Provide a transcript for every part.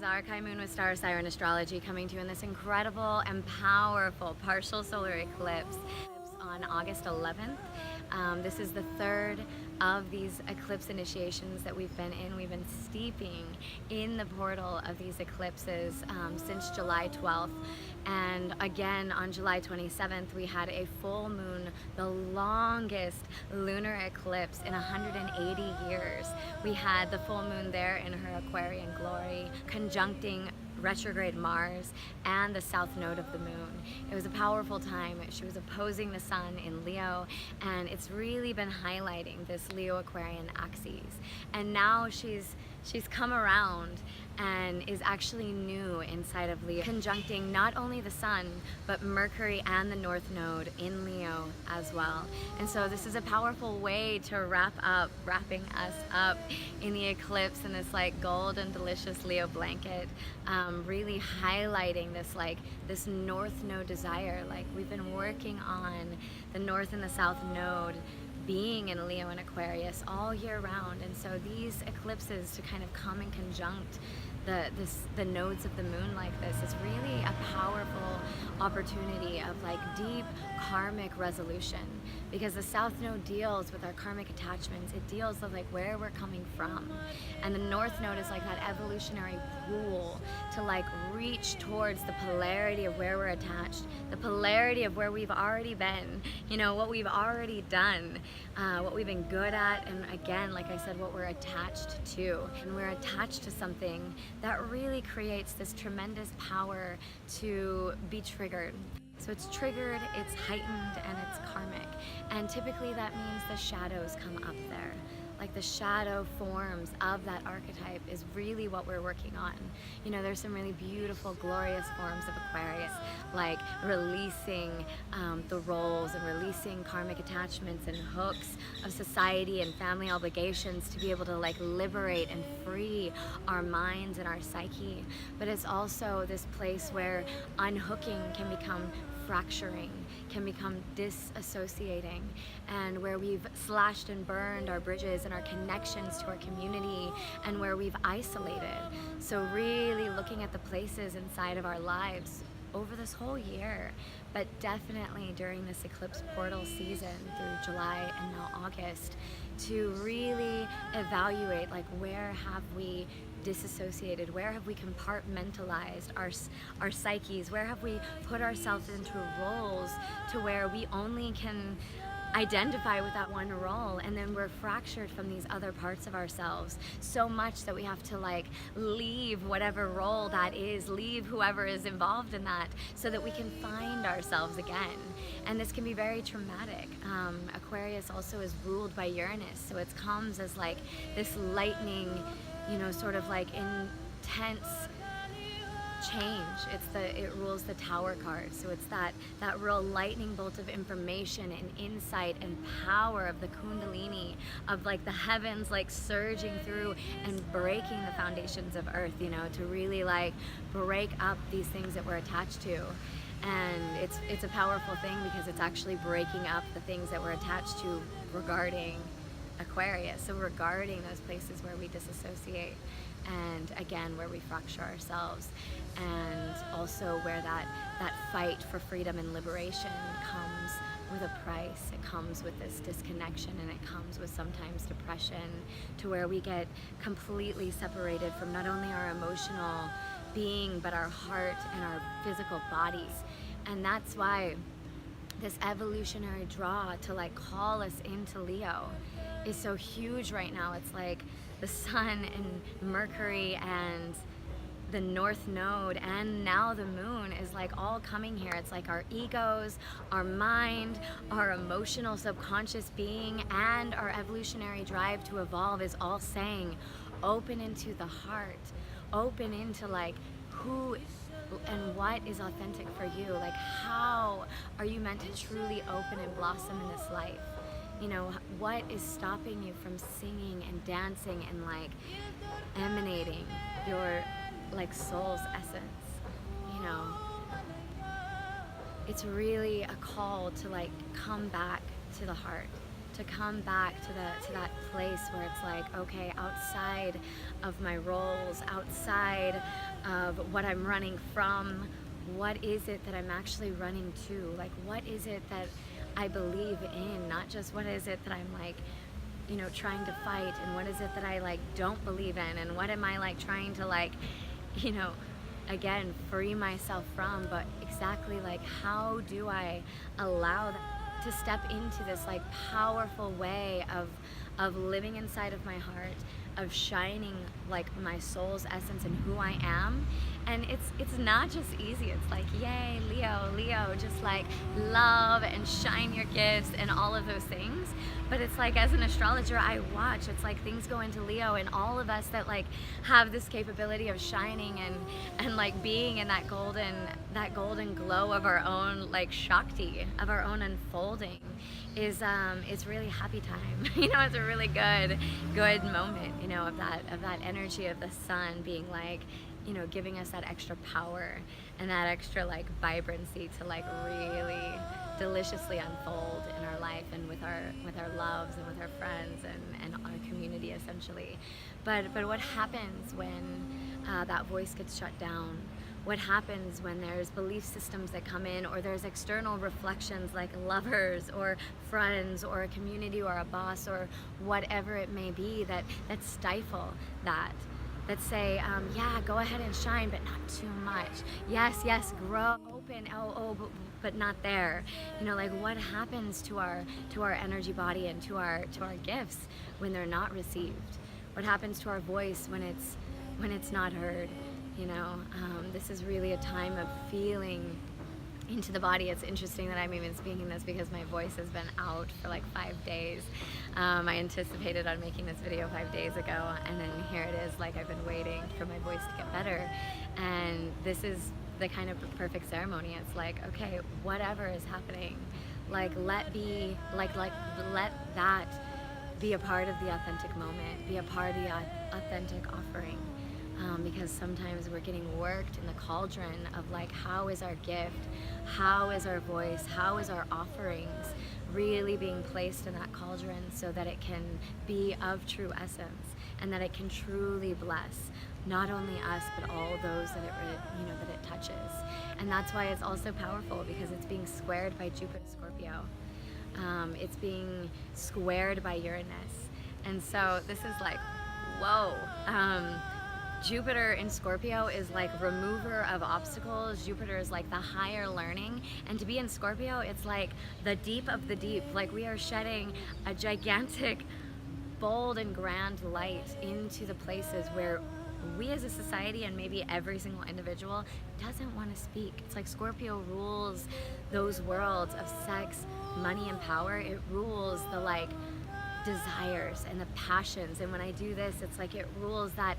Arakai moon with star siren astrology coming to you in this incredible and powerful partial solar eclipse on August 11th. This is the third of these eclipse initiations that we've been in. We've been steeping in the portal of these eclipses since July 12th. And again on July 27th, we had a full moon, the longest lunar eclipse in 180 years. We had the full moon there in her Aquarian glory, conjuncting retrograde Mars and the south node of the moon. It was a powerful time. She was opposing the sun in Leo, and it's really been highlighting this Leo Aquarian axis. And now she's come around and is actually new inside of Leo, conjuncting not only the sun, but Mercury and the north node in Leo as well. And so this is a powerful way to wrapping us up in the eclipse in this like gold and delicious Leo blanket, really highlighting this north node desire. Like we've been working on the north and the south node being in Leo and Aquarius all year round, and so these eclipses to kind of come and conjunct the nodes of the moon like this is really a powerful opportunity of like deep karmic resolution, because the south node deals with our karmic attachments. It deals with like where we're coming from, and the north node is like that evolutionary pool to like reach towards the polarity of where we're attached, the polarity of where we've already been, you know, what we've already done, what we've been good at, and again, like I said, what we're attached to. And we're attached to something that really creates this tremendous power to be triggered. So it's triggered, it's heightened, and it's karmic. And typically that means the shadows come up there. Like the shadow forms of that archetype is really what we're working on. You know, there's some really beautiful, glorious forms of Aquarius, like releasing the roles and releasing karmic attachments and hooks of society and family obligations to be able to like liberate and free our minds and our psyche. But it's also this place where unhooking can become fracturing, can become disassociating, and where we've slashed and burned our bridges and our connections to our community, and where we've isolated. So really looking at the places inside of our lives over this whole year, but definitely during this eclipse portal season through July and now August, to really evaluate like where have we disassociated, where have we compartmentalized our psyches, where have we put ourselves into roles to where we only can identify with that one role, and then we're fractured from these other parts of ourselves so much that we have to like leave whatever role that is, leave whoever is involved in that, so that we can find ourselves again. And this can be very traumatic. Aquarius also is ruled by Uranus, so it comes as like this lightning, you know, sort of like intense change. It rules the Tower card, so it's that real lightning bolt of information and insight and power of the Kundalini, of like the heavens like surging through and breaking the foundations of earth, you know, to really like break up these things that we're attached to. And it's a powerful thing because it's actually breaking up the things that we're attached to regarding Aquarius, so regarding those places where we disassociate, and again where we fracture ourselves, and also where that fight for freedom and liberation comes with a price. It comes with this disconnection, and it comes with sometimes depression, to where we get completely separated from not only our emotional being but our heart and our physical bodies. And that's why this evolutionary draw to like call us into Leo is so huge right now. It's like the sun and Mercury and the north node and now the moon is like all coming here. It's like our egos, our mind, our emotional subconscious being, and our evolutionary drive to evolve is all saying, open into the heart, open into like who and what is authentic for you. Like how are you meant to truly open and blossom in this life? You know, what is stopping you from singing and dancing and like emanating your like soul's essence? You know, it's really a call to like come back to the heart, to come back to that place where it's like, okay, outside of my roles, outside of what I'm running from, what is it that I'm actually running to? Like, what is it that I believe in? Not just what is it that I'm like, you know, trying to fight, and what is it that I like don't believe in, and what am I like trying to like, you know, again, free myself from. But exactly like, how do I allow to step into this like powerful way of living inside of my heart, of shining like my soul's essence and who I am. And it's not just easy. It's like, yay, Leo, just like love and shine your gifts and all of those things. But it's like, as an astrologer, I watch, it's like things go into Leo, and all of us that like have this capability of shining and like being in that golden glow of our own like Shakti, of our own unfolding, is really happy time. You know, it's a really good moment, you know, of that energy of the sun being like, you know, giving us that extra power and that extra like vibrancy to like really deliciously unfold in our life and with our loves and with our friends and our community essentially. But what happens when that voice gets shut down? What happens when there's belief systems that come in, or there's external reflections like lovers or friends or a community or a boss or whatever it may be that stifle that say, yeah, go ahead and shine, but not too much. Yes, grow, open, but not there. You know, like, what happens to our energy body and to our gifts when they're not received? What happens to our voice when it's not heard? You know, this is really a time of feeling into the body. It's interesting that I'm even speaking this because my voice has been out for like 5 days. I anticipated on making this video 5 days ago, and then here it is, like I've been waiting for my voice to get better. And this is the kind of perfect ceremony. It's like, okay, whatever is happening, like let that be a part of the authentic moment, be a part of the authentic offering. Because sometimes we're getting worked in the cauldron of like, how is our gift, how is our voice, how is our offerings really being placed in that cauldron so that it can be of true essence and that it can truly bless not only us but all those that it touches. And that's why it's also powerful, because it's being squared by Jupiter Scorpio. It's being squared by Uranus. And so this is like, whoa. Jupiter in Scorpio is like remover of obstacles. Jupiter is like the higher learning. And to be in Scorpio, it's like the deep of the deep. Like, we are shedding a gigantic, bold and grand light into the places where we as a society, and maybe every single individual, doesn't want to speak. It's like Scorpio rules those worlds of sex, money, and power. It rules the like desires and the passions. And when I do this, it's like it rules that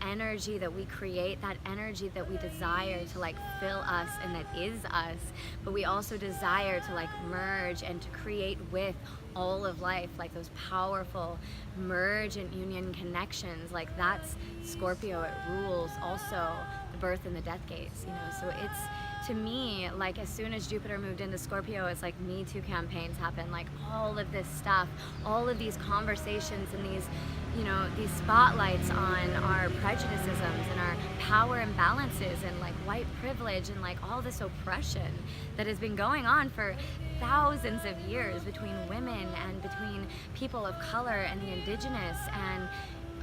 energy that we create, that energy that we desire to like fill us and that is us, but we also desire to like merge and to create with all of life, like those powerful merge and union connections. Like, that's Scorpio. It rules also the birth and the death gates, you know. So it's, to me, like, as soon as Jupiter moved into Scorpio, it's like Me Too campaigns happen, like all of this stuff, all of these conversations and these, you know, these spotlights on our prejudices and our power imbalances and like white privilege and like all this oppression that has been going on for thousands of years between women and between people of color and the indigenous and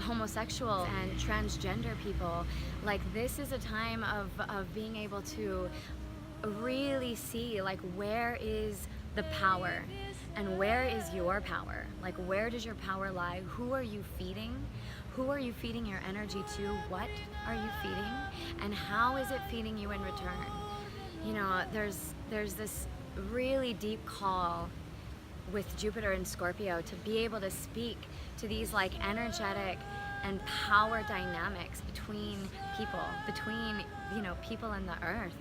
homosexual and transgender people. Like, this is a time of being able to really see, like, where is the power and where is your power? Like, where does your power lie? Who are you feeding? Who are you feeding your energy to? What are you feeding? And how is it feeding you in return? You know, there's this really deep call with Jupiter and Scorpio to be able to speak to these like energetic and power dynamics between people, between people in the earth,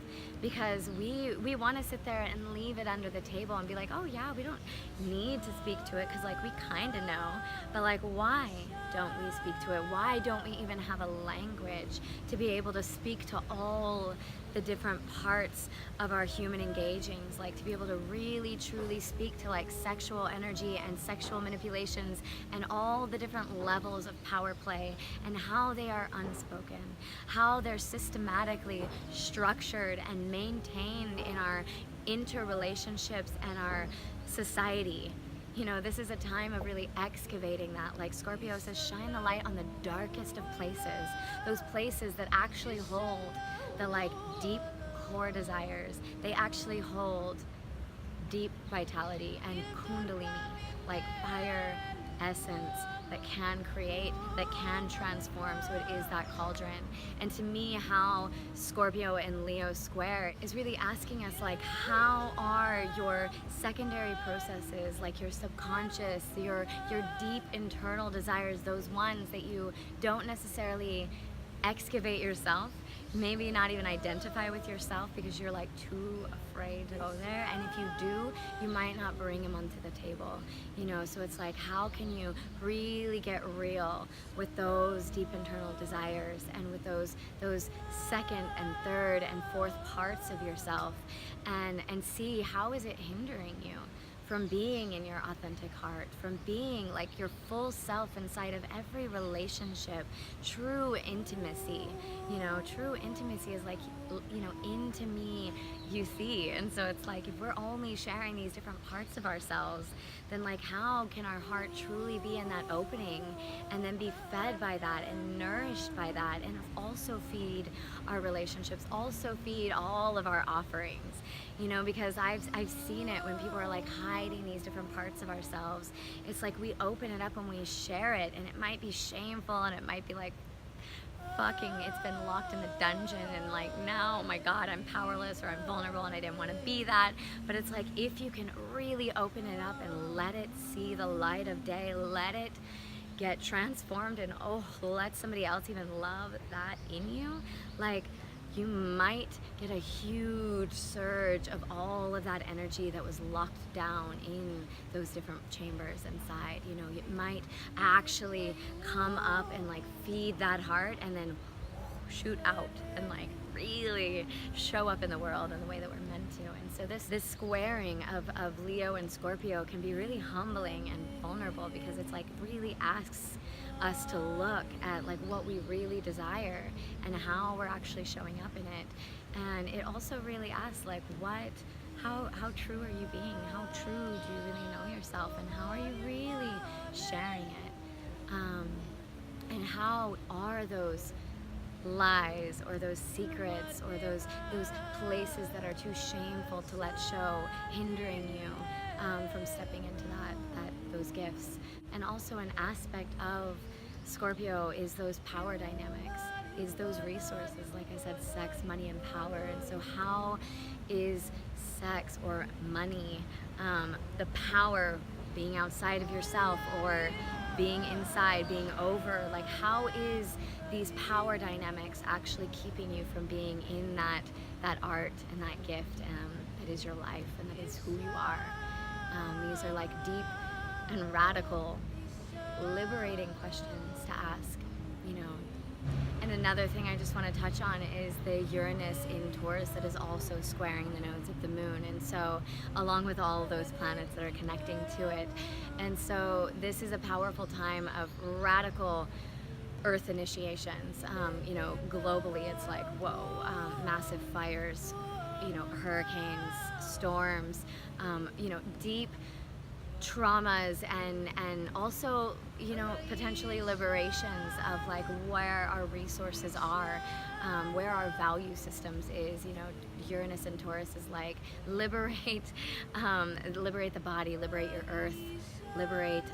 because we want to sit there and leave it under the table and be like, oh yeah, we don't need to speak to it because like we kind of know, but like why don't we speak to it? Why don't we even have a language to be able to speak to all the different parts of our human engagings, like to be able to really truly speak to like sexual energy and sexual manipulations and all the different levels of power play and how they are unspoken, how they're systematically structured and maintained in our interrelationships and our society. This is a time of really excavating that. Like Scorpio says, shine the light on the darkest of places, those places that actually hold the like deep core desires. They actually hold deep vitality and kundalini, like fire essence that can create, that can transform. So it is that cauldron. And to me, how Scorpio and Leo square is really asking us, like, how are your secondary processes, like your subconscious, your deep internal desires, those ones that you don't necessarily excavate yourself, maybe not even identify with yourself because you're like too afraid to go there, and if you do, you might not bring them onto the table, so it's like, how can you really get real with those deep internal desires and with those second and third and fourth parts of yourself, and see how is it hindering you from being in your authentic heart, from being like your full self inside of every relationship. True intimacy, true intimacy is like, into me you see. And so it's like, if we're only sharing these different parts of ourselves, then like how can our heart truly be in that opening and then be fed by that and nourished by that, and also feed our relationships, also feed all of our offerings, because I've seen it when people are like hiding these different parts of ourselves. It's like we open it up and we share it, and it might be shameful, and it might be like, fucking, it's been locked in the dungeon, and like, now, oh my God, I'm powerless, or I'm vulnerable and I didn't want to be that. But it's like, if you can really open it up and let it see the light of day, let it get transformed, and let somebody else even love that in you, like, you might get a huge surge of all of that energy that was locked down in those different chambers inside. It might actually come up and like feed that heart, and then shoot out and like really show up in the world in the way that we're meant to. And so this squaring of Leo and Scorpio can be really humbling and vulnerable, because it's like really asks us to look at like what we really desire and how we're actually showing up in it. And it also really asks like, how true are you being? How true do you really know yourself, and how are you really sharing it? And how are those lies or those secrets or those places that are too shameful to let show hindering you from stepping into those gifts? And also an aspect of Scorpio is those power dynamics, is those resources, like I said, sex, money, and power. And so how is sex or money, the power being outside of yourself or being inside, being over, like how is these power dynamics actually keeping you from being in that art and that gift that is your life and that is who you are? These are like deep and radical, liberating questions to ask, And another thing I just want to touch on is the Uranus in Taurus that is also squaring the nodes of the moon, and so along with all of those planets that are connecting to it. And so this is a powerful time of radical earth initiations. Globally it's like, whoa, massive fires, hurricanes, storms, deep traumas, and also potentially liberations of like where our resources are, where our value systems is. Uranus and Taurus is like liberate the body, liberate your earth, liberate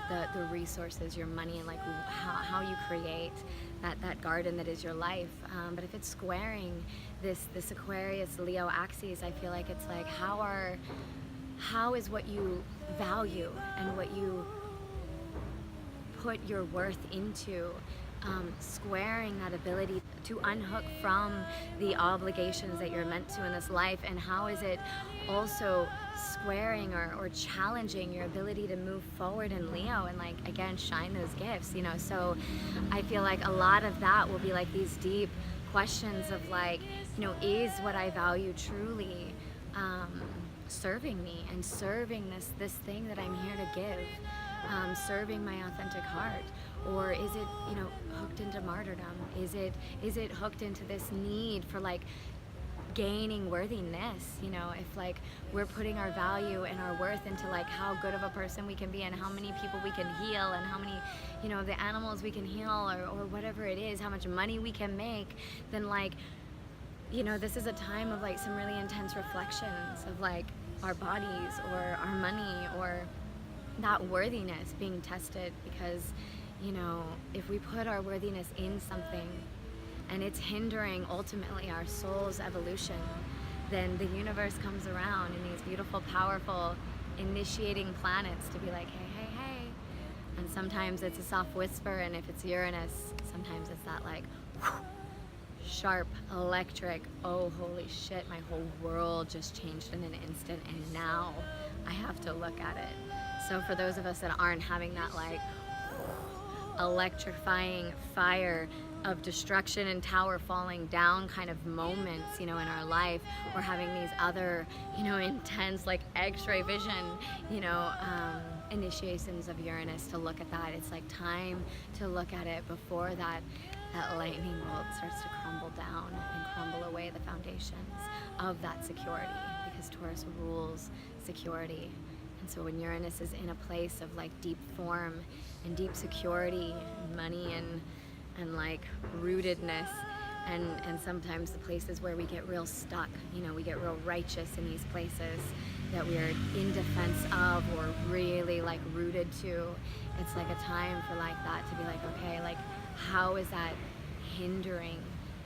the resources, your money, and like how you create that garden that is your life. But if it's squaring this Aquarius Leo axis, I feel like it's like, how is what you value and what you put your worth into squaring that ability to unhook from the obligations that you're meant to in this life, and how is it also squaring or challenging your ability to move forward in Leo and like again shine those gifts, you know. So I feel like a lot of that will be like these deep questions of like, you know, is what I value truly serving me and serving this thing that I'm here to give, serving my authentic heart? Or is it, you know, hooked into martyrdom? Is it hooked into this need for like gaining worthiness? You know, if like we're putting our value and our worth into like how good of a person we can be and how many people we can heal and how many, you know, the animals we can heal or whatever it is, how much money we can make, then like, you know, this is a time of like some really intense reflections of like our bodies or our money or that worthiness being tested. Because, you know, if we put our worthiness in something and it's hindering ultimately our soul's evolution, then the universe comes around in these beautiful, powerful, initiating planets to be like, hey, hey, hey. And sometimes it's a soft whisper, and if it's Uranus, sometimes it's that like sharp, electric, oh holy shit, my whole world just changed in an instant and now I have to look at it. So for those of us that aren't having that like electrifying fire of destruction and tower falling down kind of moments, you know, in our life, we're having these other, you know, intense like x-ray vision, you know, initiations of Uranus to look at that. It's like time to look at it before that lightning bolt starts to crumble down and crumble away the foundations of that security, because Taurus rules security. And so when Uranus is in a place of like deep form and deep security, and money and like rootedness, and sometimes the places where we get real stuck, you know, we get real righteous in these places that we are in defense of or really like rooted to, it's like a time for like that to be like, okay, like how is that hindering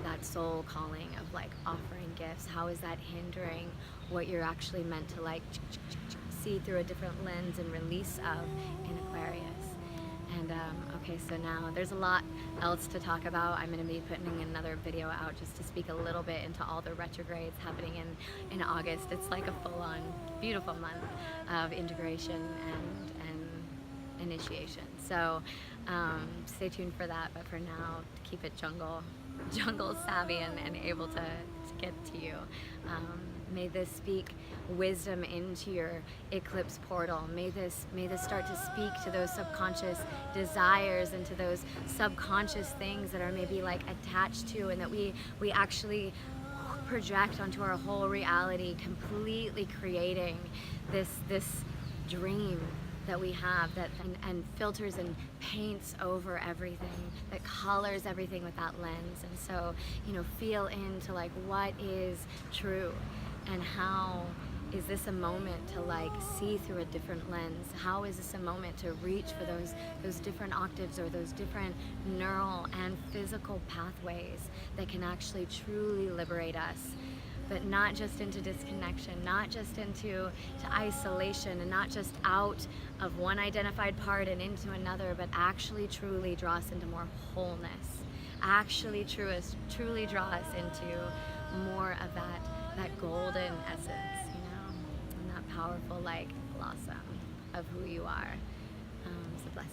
that soul calling of like offering gifts? How is that hindering what you're actually meant to like see through a different lens and release of in Aquarius? And okay, so now there's a lot else to talk about. I'm going to be putting another video out just to speak a little bit into all the retrogrades happening in August. It's like a full-on beautiful month of integration and initiation. So stay tuned for that, but for now, to keep it jungle savvy and able to get to you. May this speak wisdom into your eclipse portal. May this start to speak to those subconscious desires and to those subconscious things that are maybe like attached to, and that we actually project onto our whole reality, completely creating this dream that we have that and filters and paints over everything, that colors everything with that lens. And so, you know, feel into like what is true, and how is this a moment to like see through a different lens? How is this a moment to reach for those different octaves or those different neural and physical pathways that can actually truly liberate us? But not just into disconnection, not just into isolation, and not just out of one identified part and into another, but actually truly draw us into more wholeness. Actually truly draw us into more of that golden essence, you know, and that powerful like blossom of who you are. So blessings.